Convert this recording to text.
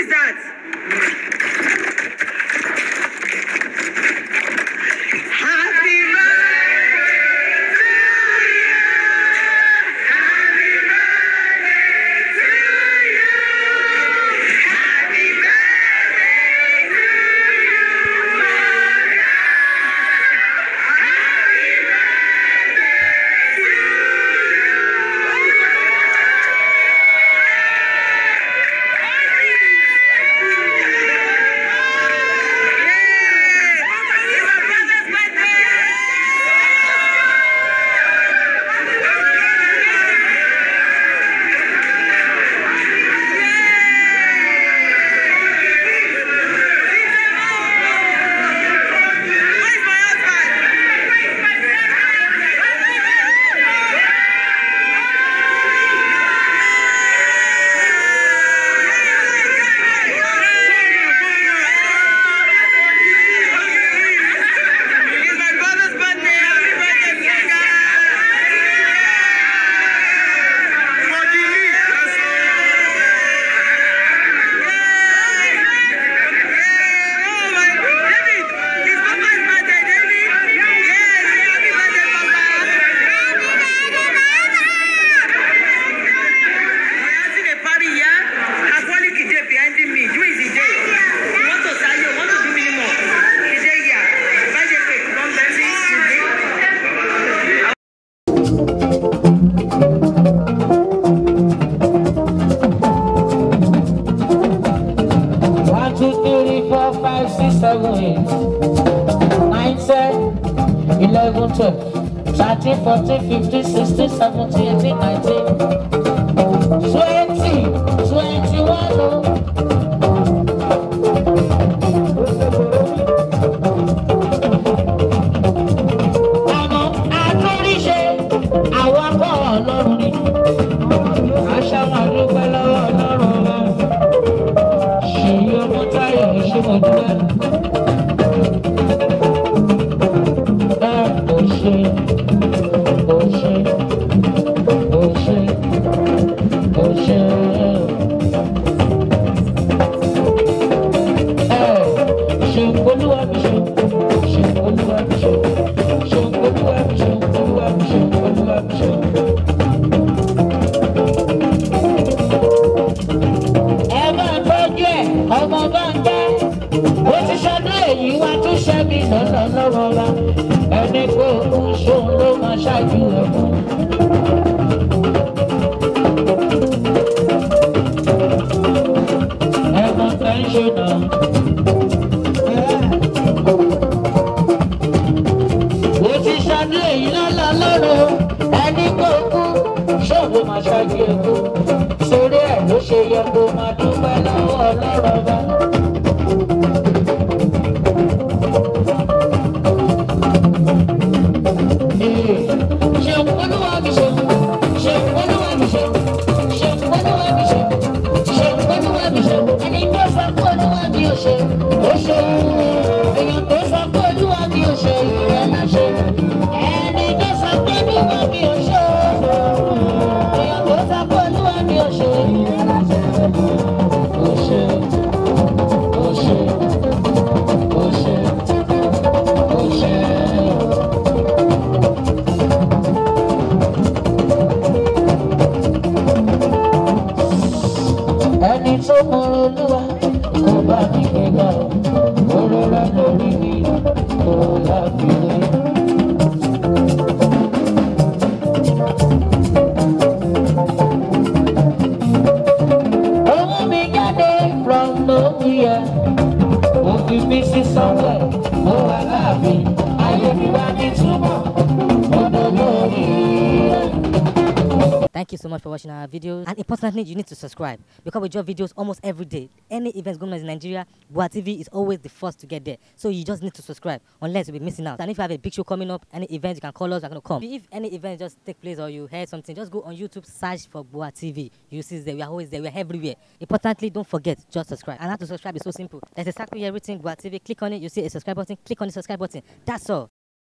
is that? Happy birthday to you. Happy birthday to you. Happy birthday to you, Maria. Happy birthday to Thank you so much for watching our videos. And importantly, you need to subscribe because we drop videos almost every day. Any events going on in Nigeria, Bua TV is always the first to get there. So you just need to subscribe unless you'll be missing out. And if you have a big show coming up, any event, you can call us, we're going to come. If any event just take place or you heard something, just go on YouTube, search for Bua TV. You see there, we are always there, we are everywhere. Importantly, don't forget, just subscribe. And how to subscribe is so simple. There's a circle here written Bua TV. Click on it, you see a subscribe button. Click on the subscribe button. That's all.